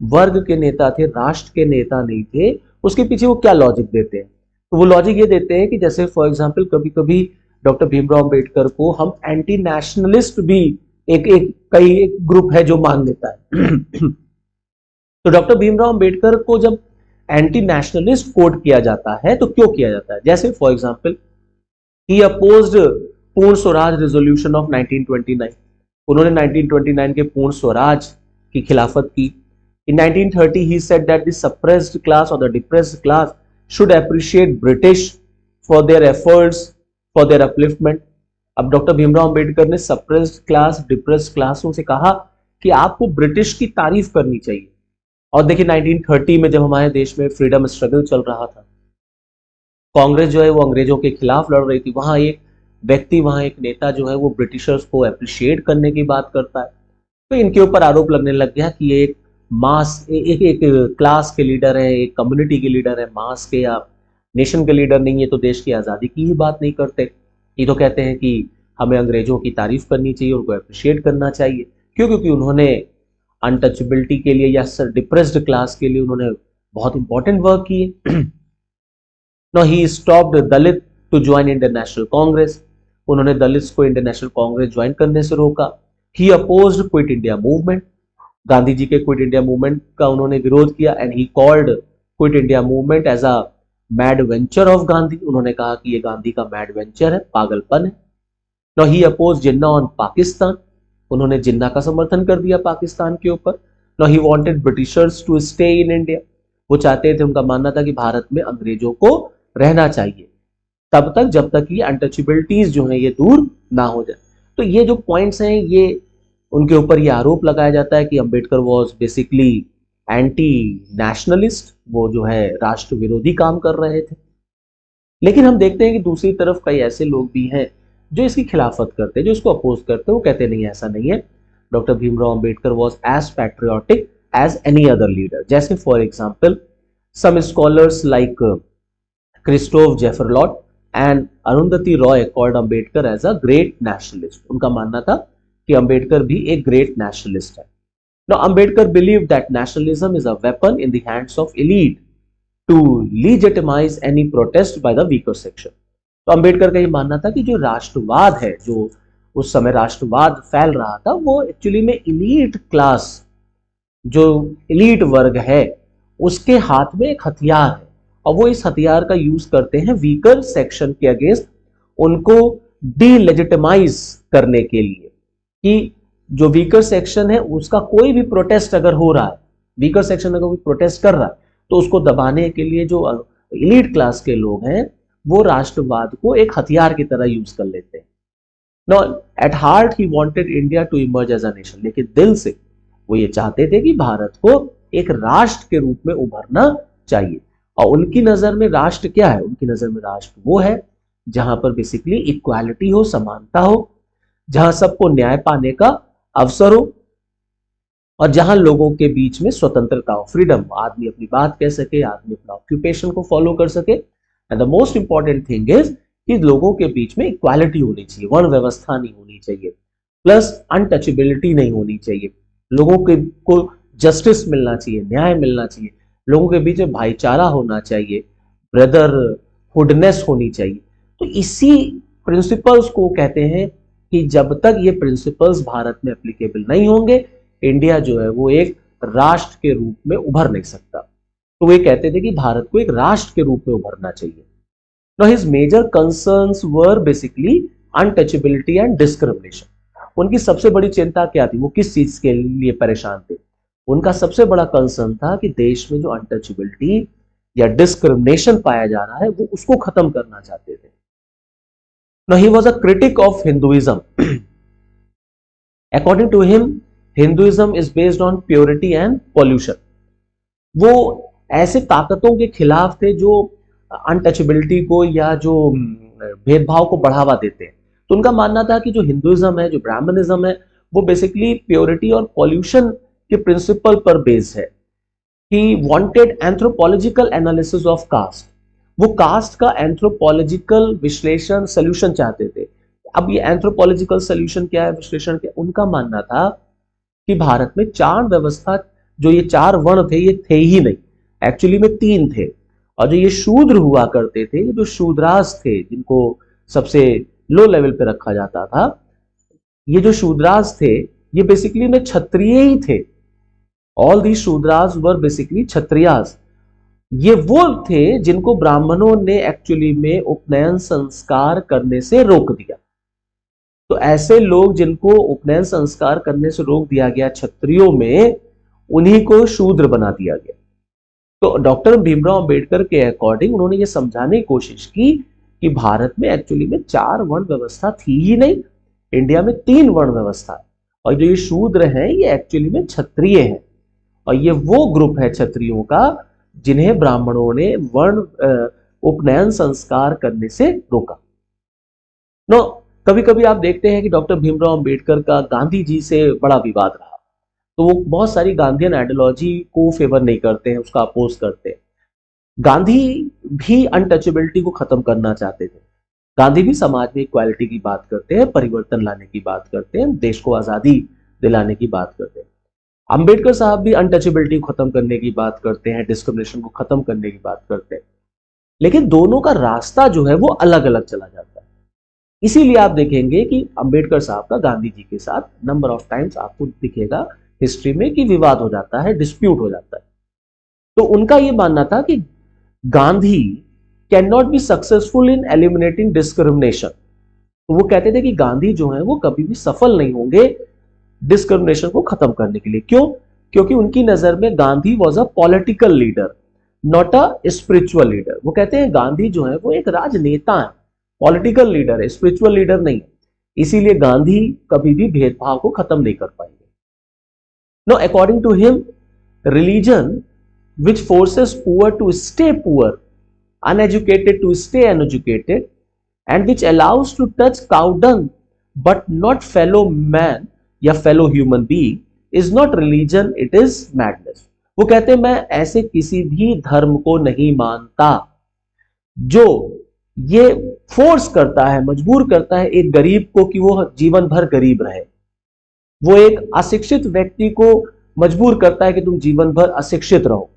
वर्ग के नेता थे, राष्ट्र के नेता नहीं थे, उसके पीछे वो क्या लॉजिक देते हैं? तो वो लॉजिक ये देते हैं कि जैसे फॉर एग्जांपल कभी कभी डॉक्टर भीमराव अंबेडकर को हम एंटी नेशनलिस्ट भी एक ग्रुप है जो मान लेता है। तो डॉक्टर भीमराव अंबेडकर को जब एंटी नेशनलिस्ट कोट किया जाता है तो क्यों किया जाता है? जैसे फॉर एग्जांपल ही अपोज्ड पूर्ण स्वराज रेजोल्यूशन ऑफ 1929। उन्होंने 1929 के पूर्ण स्वराज की खिलाफत की। In 1930 he said that the suppressed class or the depressed class should appreciate British for their efforts for their upliftment. अब डॉक्टर भीमराव अंबेडकर ने सप्रेस्ड क्लास, डिप्रेस्ड क्लासों से कहा कि आपको ब्रिटिश की तारीफ करनी चाहिए। और देखिए 1930 में जब हमारे देश में फ्रीडम स्ट्रगल चल रहा था, कांग्रेस जो है वो अंग्रेजों के खिलाफ लड़ रही थी, वहां एक व्यक्ति, वहां एक नेता जो है वो ब्रिटिशर्स को अप्रिशिएट करने की बात करता है। तो इनके ऊपर आरोप लगने लग गया कि ये एक मास, एक क्लास के लीडर है, एक कम्युनिटी के लीडर है, मास के या नेशन के लीडर नहीं है, तो देश की आज़ादी की ही बात नहीं करते। ये तो कहते हैं कि हमें अंग्रेजों की तारीफ करनी चाहिए, उनको अप्रिशिएट करना चाहिए। क्यों? क्योंकि उन्होंने अनटचेबिलिटी के लिए या डिप्रेस्ड क्लास के लिए उन्होंने बहुत इंपॉर्टेंट वर्क किए। Now he stopped Dalit to join Indian National Congress. उन्होंने दलित्स को इंडियन नेशनल कांग्रेस ज्वाइन करने से रोका। He opposed quit India movement. Gandhi ji के क्विट इंडिया मूवमेंट का उन्होंने विरोध किया and he called quit India movement as a mad venture of Gandhi. उन्होंने कहा कि ये गांधी का मैड वेंचर है, पागलपन है। No he oppose Jinnah on Pakistan. उन्होंने जिन्ना का समर्थन कर दिया पाकिस्तान के ऊपर। Now he wanted Britishers to stay in India. वो चाहते थे, उनका मानना था कि भारत में अंग्रेजों को रहना चाहिए तब तक जब तक ये अनटचेबिलिटीज जो है ये दूर ना हो जाए। तो ये जो पॉइंट्स हैं ये उनके ऊपर ये आरोप लगाया जाता है कि Ambedkar was basically anti nationalist, वो जो है राष्ट्र विरोधी काम कर रहे थे। लेकिन हम देखते हैं कि दूसरी तरफ कई ऐसे लोग भी हैं जो इसकी खिलाफत करते हैं, जो इसको अपोज करते हैं। वो कहते नहीं, ऐसा नहीं है, doctor Bhimrao Ambedkar was as patriotic as any other leader. जैसे for example some scholars like Christophe Jaffrelot and Arundhati Roy called Ambedkar as a great nationalist. उनका मानना था कि अंबेडकर भी एक ग्रेट नेशनलिस्ट है। Now, Ambedkar believed that nationalism is a weapon in the hands of elite to legitimize any protest by the weaker section. तो अंबेडकर का ये मानना था कि जो राष्ट्रवाद है, जो उस समय राष्ट्रवाद फैल रहा था, वो एक्चुअली में इलीट क्लास, जो इलीट वर्ग है, उसके हाथ में एक हथियार है और वो इस हथियार का यूज करते हैं वीकर सेक्शन के अगेंस्ट, उनको डीलेजिटिमाइज करने के लिए कि जो वीकर सेक्शन है उसका कोई भी प्रोटेस्ट अगर हो रहा है, वीकर सेक्शन अगर कोई प्रोटेस्ट कर रहा है, तो उसको दबाने के लिए जो एलीट क्लास के लोग हैं वो राष्ट्रवाद को एक हथियार की तरह यूज कर लेते हैं। Now at heart he wanted India to emerge as a nation, लेकिन दिल से वो ये चाहते थे कि भारत को एक राष्ट्र के रूप में उभरना चाहिए। और उनकी नजर में राष्ट्र क्या है? उनकी नजर में राष्ट्र वो है जहां पर बेसिकली इक्वालिटी हो, समानता हो, जहां सबको न्याय पाने का अवसर हो और जहां लोगों के बीच में स्वतंत्रता हो, फ्रीडम, आदमी अपनी बात कह सके, आदमी अपना ऑक्यूपेशन को फॉलो कर सके। And the most important thing is कि लोगों के बीच में इक्वालिटी होनी चाहिए, वर्ण व्यवस्था नहीं होनी चाहिए, प्लस अनटचेबिलिटी नहीं होनी चाहिए, लोगों के को जस्टिस मिलना चाहिए, न्याय मिलना चाहिए, लोगों के बीच में भाईचारा होना चाहिए, ब्रदरहुडनेस होनी चाहिए। तो इसी प्रिंसिपल्स को कहते हैं कि जब तक ये प्रिंसिपल्स भारत में एप्लीकेबल नहीं होंगे, इंडिया जो है वो एक राष्ट्र के रूप में उभर नहीं सकता। तो वे कहते थे कि भारत को एक राष्ट्र के रूप में उभरना चाहिए। Now his major concerns were basically untouchability and discrimination. उनकी सबसे बड़ी चिंता क्या थी? वो किस चीज के लिए परेशान थे? उनका सबसे बड़ा कंसर्न था कि देश में जो अनटचेबिलिटी या डिस्क्रिमिनेशन पाया जा रहा है वो उसको खत्म करना चाहते थे। Now he was a critic of Hinduism. According to him, Hinduism is based on purity and pollution. वो ऐसे ताकतों के खिलाफ थे जो अनटचेबिलिटी को या जो भेदभाव को बढ़ावा देते हैं। तो उनका मानना था कि जो हिंदुइज्म है, जो ब्राह्मणिज्म है, वो बेसिकली प्योरिटी और पॉल्यूशन के प्रिंसिपल पर बेस्ड है। He wanted anthropological analysis of caste, वो कास्ट का एंथ्रोपोलॉजिकल विश्लेषण, सोल्यूशन चाहते थे। अब ये एंथ्रोपोलॉजिकल सोल्यूशन क्या है, विश्लेषण क्या? उनका मानना था कि भारत में चार व्यवस्था, जो ये चार वर्ण थे, ये थे ही नहीं, एक्चुअली में तीन थे। और जो ये शूद्र हुआ करते थे, जो शूद्रास थे, जिनको सबसे लो लेवल पे रखा जाता था, ये जो शूद्रास थे ये बेसिकली में क्षत्रिय ही थे। All the Shudras were basically Kshatriyas. ये वो थे जिनको ब्राह्मणों ने एक्चुअली में उपनयन संस्कार करने से रोक दिया। तो ऐसे लोग जिनको उपनयन संस्कार करने से रोक दिया गया क्षत्रियों में, उन्हीं को शूद्र बना दिया गया। तो डॉक्टर भीमराव अंबेडकर के अकॉर्डिंग उन्होंने ये समझाने की कोशिश की कि भारत में एक्चुअली में चार वर्ण व्यवस्था थी ही नहीं, इंडिया में तीन वर्ण व्यवस्था है। और जो ये शूद्र हैं ये एक्चुअली में क्षत्रिय हैं, और ये वो ग्रुप है क्षत्रियों का जिन्हें ब्राह्मणों ने वर्ण उपनयन संस्कार करने से रोका। नो कभी कभी आप देखते हैं कि डॉक्टर भीमराव अंबेडकर का गांधी जी से बड़ा विवाद रहा, तो वो बहुत सारी गांधीयन आइडियोलॉजी को फेवर नहीं करते हैं, उसका अपोज करते हैं। गांधी भी अनटचेबिलिटी को खत्म करना चाहते थे। गांधी भी समाज में इक्वालिटी की बात करते हैं, परिवर्तन लाने की बात करते हैं, देश को आजादी दिलाने की बात करते हैं। अंबेडकर साहब भी अनटचेबिलिटी को खत्म करने की बात करते हैं, डिस्क्रिमिनेशन को खत्म करने की बात करते हैं। लेकिन दोनों का रास्ता जो है वो अलग अलग चला जाता है। इसीलिए आप देखेंगे कि अंबेडकर साहब का गांधी जी के साथ नंबर ऑफ टाइम्स आपको दिखेगा हिस्ट्री में कि विवाद हो जाता है, डिस्प्यूट हो जाता है। तो उनका यह मानना था कि Gandhi can not be successful in eliminating discrimination. तो वो कहते थे कि गांधी जो है वो कभी भी सफल नहीं होंगे डिस्क्रिमिनेशन को खत्म करने के लिए। क्यों? क्योंकि उनकी नजर में Gandhi was a political leader, not a spiritual leader. वो कहते हैं गांधी जो है वो एक राजनेता है, पॉलिटिकल लीडर है, स्पिरिचुअल लीडर नहीं। इसीलिए गांधी कभी भी भेदभाव को खत्म नहीं कर पाएंगे। Now according to him, religion which forces poor to stay poor, uneducated to stay uneducated, and which allows to touch cow dung but not fellow man या fellow human being is not religion, it is madness। वो कहते हैं मैं ऐसे किसी भी धर्म को नहीं मानता जो ये फोर्स करता है, मजबूर करता है एक गरीब को कि वो जीवन भर गरीब रहे। वो एक अशिक्षित व्यक्ति को मजबूर करता है कि तुम जीवन भर अशिक्षित रहो।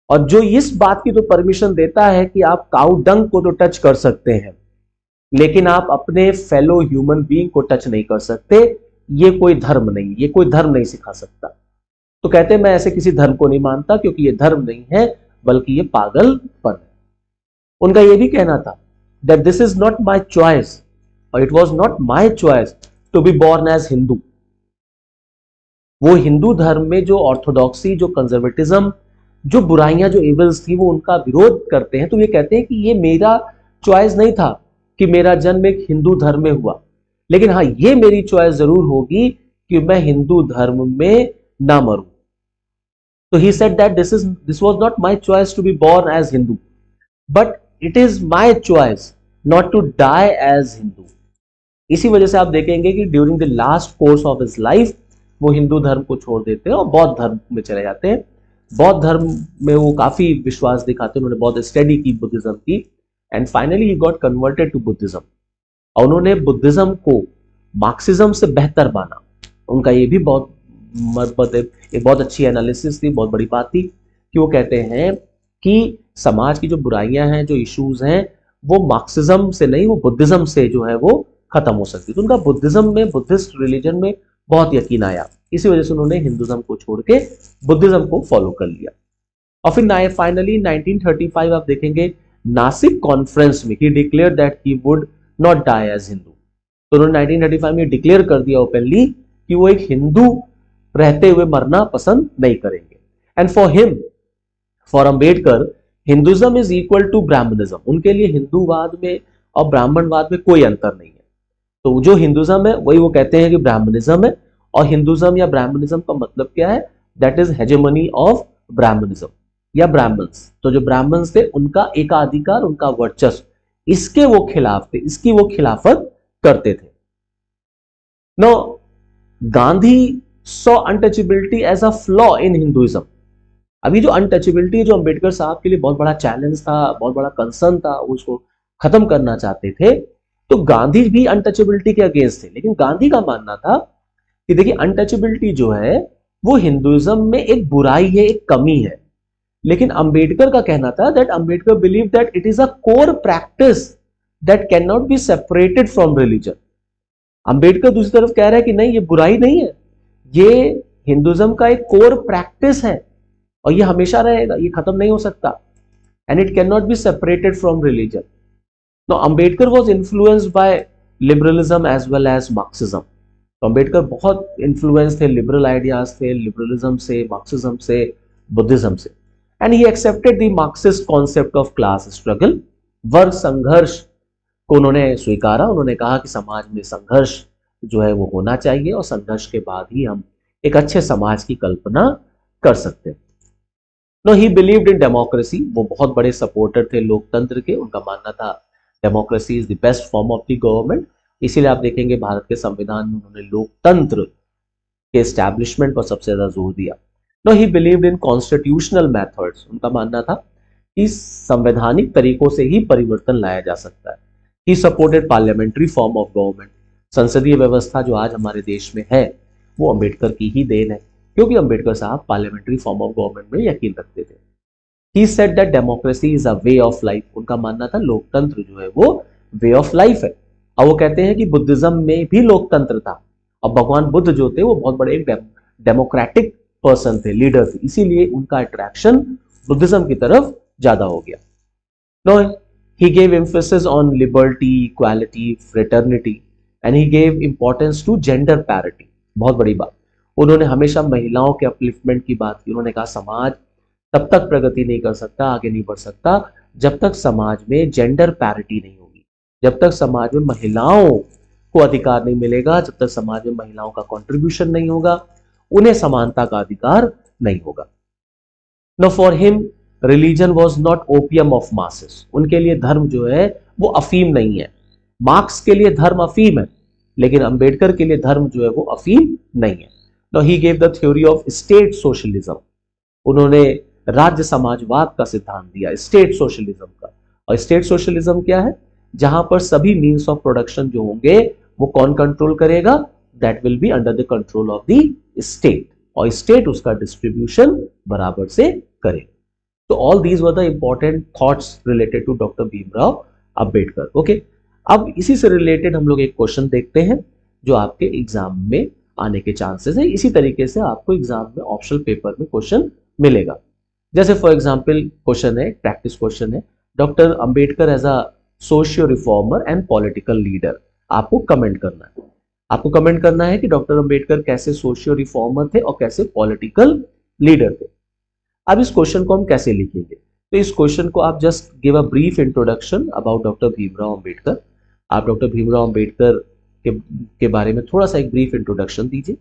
और जो इस बात की तो परमिशन देता है कि आप काउ डंग को तो टच कर सकते हैं, लेकिन आप अपने फेलो ह्यूमन बीइंग को टच नहीं कर सकते, ये कोई धर्म नहीं, ये कोई धर्म नहीं सिखा सकता। तो कहते हैं मैं ऐसे किसी धर्म को नहीं मानता क्योंकि ये धर्म नहीं है बल्कि ये पागलपन है। उनका ये भी कहना था that this is not my choice और it was not my choice to be born as Hindu. वो हिंदू धर्म में जो ऑर्थोडॉक्सी, जो कंजर्वेटिज्म, जो बुराइयां, जो इविल्स थी, वो उनका विरोध करते हैं। तो ये कहते हैं कि ये मेरा चॉइस नहीं था कि मेरा जन्म एक हिंदू धर्म में हुआ, लेकिन हाँ ये मेरी चॉइस जरूर होगी कि मैं हिंदू धर्म में ना मरूं। तो he said that this was not my choice to be born as Hindu, but it is my choice not to die as Hindu. इसी वजह से आप देखेंगे कि during the last course of his life वो हिंदू धर्म को छोड़ देते हैं और बौद्ध धर्म में चले जाते हैं। बौद्ध धर्म में वो काफी विश्वास दिखाते हैं, उन्होंने बहुत स्टडी की बुद्धिज्म की, and finally he got converted to Buddhism. और उन्होंने बुद्धिज्म को मार्क्सिज्म से बेहतर माना। उनका ये भी बहुत एक बहुत अच्छी एनालिसिस थी, बहुत बड़ी बात थी कि वो कहते हैं कि समाज की जो बुराइयां हैं, जो इश्यूज हैं, वो मार्क्सिज्म से नहीं, वो बुद्धिज्म से जो है वो खत्म हो सकती। तो उनका बुद्धिज्म में, बुद्धिस्ट रिलीजन में बहुत यकीन आया, इसी वजह से उन्होंने हिंदुज्म को छोड़ के बुद्धिज्म को फॉलो कर लिया। और फिर फाइनली 1935 आप देखेंगे नासिक कॉन्फ्रेंस में he declare that he would not die as Hindu. तो उन्होंने 1935 में डिक्लेयर कर दिया ओपनली कि वो एक हिंदू रहते हुए मरना पसंद नहीं करेंगे। And for him, for Ambedkar, Hinduism is equal to Brahminism. उनके लिए हिंदूवाद में और ब्राह्मणवाद में कोई अंतर नहीं है। तो जो हिंदुज्म है वही वो कहते हैं कि ब्राह्मणिज्म है, और हिंदुज्म या ब्राह्मणिज्म का मतलब क्या है, that is hegemony of Brahminism या ब्राह्मण्स। तो जो ब्राह्मण्स थे उनका एकाधिकार, उनका वर्चस्व, इसके वो खिलाफ थे, इसकी वो खिलाफत करते थे। No Gandhi saw untouchability as a flaw in Hinduism. अभी जो अनटचेबिलिटी, जो अंबेडकर साहब के लिए बहुत बड़ा चैलेंज था, बहुत बड़ा कंसर्न था, उसको खत्म करना चाहते थे। तो गांधी भी अनटचेबिलिटी के अगेंस्ट थे, लेकिन गांधी का मानना था कि देखिए अनटचेबिलिटी जो है वो हिंदुइज्म में एक बुराई है, एक कमी है। लेकिन अंबेडकर का कहना था that Ambedkar believe that it is a core practice that can not be separated from religion. Ambedkar दूसरी तरफ कह रहा है कि नहीं, ये बुराई नहीं है, ये हिंदुइज्म का एक कोर प्रैक्टिस है और ये हमेशा रहेगा, ये खत्म नहीं हो सकता, and it can not be separated from religion. Now, Ambedkar was influenced by liberalism as well as Marxism. तो अंबेडकर बहुत इन्फ्लुएंस थे, लिबरल आइडियाज थे, लिबरलिज्म से, मार्क्सिज्म से, बुद्धिज्म से। And he accepted the Marxist concept of class struggle. वर्ग संघर्ष को उन्होंने स्वीकारा। उन्होंने कहा कि समाज में संघर्ष जो है वो होना चाहिए और संघर्ष के बाद ही हम एक अच्छे समाज की कल्पना कर सकते हैं। Now he believed in democracy. वो बहुत बड़े सपोर्टर थे लोकतंत्र के। उनका मानना था democracy is the best form of the government. इसीलिए आप देखेंगे भारत के संविधान में उन्होंने लोकतंत्र के एस्टैब्लिशमेंट पर सबसे ज्यादा जोर दिया। Now he believed in constitutional methods. उनका मानना था कि संवैधानिक तरीकों से ही परिवर्तन लाया जा सकता है। He supported parliamentary form of government. संसदीय व्यवस्था जो आज हमारे देश में है वो अंबेडकर की ही देन है, क्योंकि अंबेडकर साहब पार्लियामेंट्री फॉर्म ऑफ गवर्नमेंट में यकीन रखते थे। He said that democracy is a way of life. उनका मानना था लोकतंत्र जो है वो वे ऑफ लाइफ है। और वो कहते हैं कि बुद्धिज्म में भी लोकतंत्र था और भगवान बुद्ध जो थे वो बहुत बड़े एक डेमोक्रेटिक पर्सन थे, लीडर थे, इसीलिए उनका अट्रैक्शन बुद्धिज्म की तरफ ज्यादा हो गया। No he gave emphasis on liberty, equality, fraternity, and he gave importance to gender parity. बहुत बड़ी बात, उन्होंने हमेशा महिलाओं के अपलिफ्टमेंट की बात की। उन्होंने कहा समाज तब तक प्रगति नहीं कर सकता, आगे नहीं बढ़ सकता, जब तक समाज में जेंडर पैरिटी नहीं होगी, जब तक समाज में महिलाओं को अधिकार नहीं मिलेगा जब तक समाज में महिलाओं का कंट्रीब्यूशन नहीं होगा, उन्हें समानता का अधिकार नहीं होगा। No for him religion was not opium of masses, उनके लिए धर्म जो है वो अफीम नहीं है। मार्क्स के लिए धर्म अफीम है, लेकिन अंबेडकर के लिए धर्म जो है वो अफीम नहीं है। No he gave the theory of state socialism, उन्होंने राज्य समाजवाद का सिद्धांत दिया स्टेट सोशलिज्म का। और स्टेट सोशलिज्म क्या है? जहां पर सभी मीन्स ऑफ प्रोडक्शन जो होंगे वो कौन कंट्रोल करेगा? That will be under the control of the state, और स्टेट उसका डिस्ट्रीब्यूशन बराबर से करेगा। तो all these were the important thoughts related to doctor Bhimrao Ambedkar. Okay, अब इसी से रिलेटेड हम लोग एक क्वेश्चन देखते हैं जो आपके एग्जाम में आने के चांसेस है। इसी तरीके से आपको एग्जाम में ऑप्शनल पेपर में क्वेश्चन मिलेगा। जैसे फॉर एग्जांपल क्वेश्चन है, प्रैक्टिस क्वेश्चन है, doctor Ambedkar as a socio reformer and political leader. आपको कमेंट करना है, आपको कमेंट करना है कि डॉक्टर अंबेडकर कैसे सोशियो रिफॉर्मर थे और कैसे पॉलिटिकल लीडर थे। अब इस क्वेश्चन को हम कैसे लिखेंगे? तो इस क्वेश्चन को आप just give a brief introduction about doctor Bhimrao Ambedkar. आप डॉक्टर भीमराव अंबेडकर के बारे में थोड़ा सा एक ब्रीफ इंट्रोडक्शन दीजिए।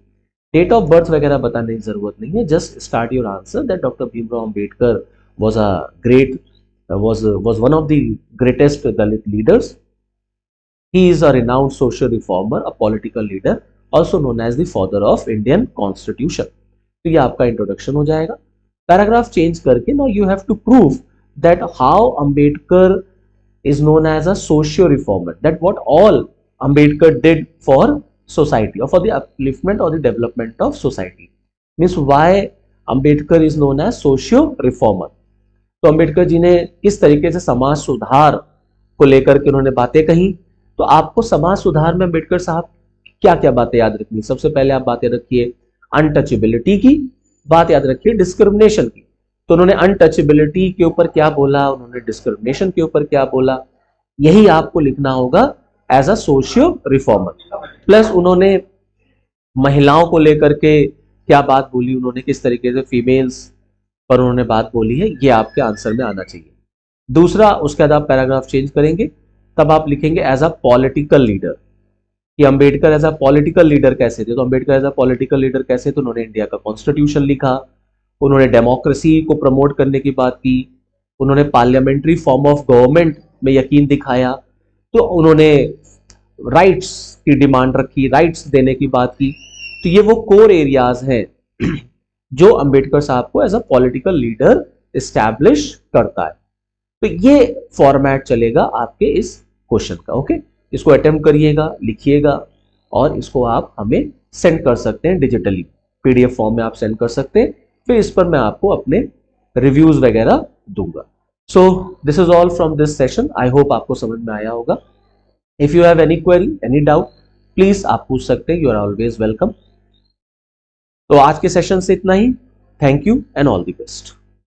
डेट ऑफ बर्थ वगैरह बताने की जरूरत नहीं है, just start your answer that doctor Bhimrao Ambedkar was a great was one of the greatest Dalit leaders. He is a renowned social reformer, a political leader, also known as the father of Indian Constitution. तो ये आपका introduction हो जाएगा। Paragraph change करके now you have to prove that how Ambedkar is known as a socio reformer, that what all Ambedkar did for society or for the upliftment or the development of society, means why Ambedkar is known as socio reformer। तो अंबेडकर जी ने किस तरीके से समाज सुधार को लेकर के उन्होंने बातें कही। तो आपको समाज सुधार में अंबेडकर साहब क्या क्या बातें याद रखनी? सबसे पहले आप बातें रखिए अनटचेबिलिटी की, बात याद रखिए डिस्क्रिमिनेशन की। तो उन्होंने अनटचेबिलिटी के ऊपर क्या बोला, उन्होंने डिस्क्रिमिनेशन के ऊपर क्या बोला, यही आपको लिखना होगा as a socio reformer. Plus उन्होंने महिलाओं को लेकर के क्या बात बोली, उन्होंने किस तरीके से फीमेल्स पर उन्होंने बात बोली है, ये आपके आंसर में आना चाहिए। दूसरा, उसके बाद आप पैराग्राफ चेंज करेंगे, तब आप लिखेंगे एज अ पॉलिटिकल लीडर कि Ambedkar as a political leader कैसे थे। तो Ambedkar as a political leader कैसे? तो उन्होंने इंडिया का कॉन्स्टिट्यूशन लिखा, उन्होंने डेमोक्रेसी को प्रमोट करने की बात की, उन्होंने पार्लियामेंट्री फॉर्म ऑफ गवर्नमेंट में यकीन दिखाया, तो उन्होंने राइट्स की डिमांड रखी, राइट्स देने की बात की। तो ये वो कोर एरियाज हैं जो अंबेडकर साहब को as a political leader establish करता है। तो ये फॉर्मेट चलेगा आपके इस क्वेश्चन का। ओके, इसको अटेम्प्ट करिएगा, लिखिएगा और इसको आप हमें सेंड कर सकते हैं डिजिटली, पीडीएफ फॉर्म में आप सेंड कर सकते हैं, फिर इस पर मैं आपको अपने रिव्यूज वगैरह दूंगा। So this is all from this session. I hope आपको समझ में आया होगा। If you have any query, any doubt, please आप पूछ सकते हैं, यू आर ऑलवेज वेलकम। तो आज के सेशन से इतना ही। Thank you and all the best.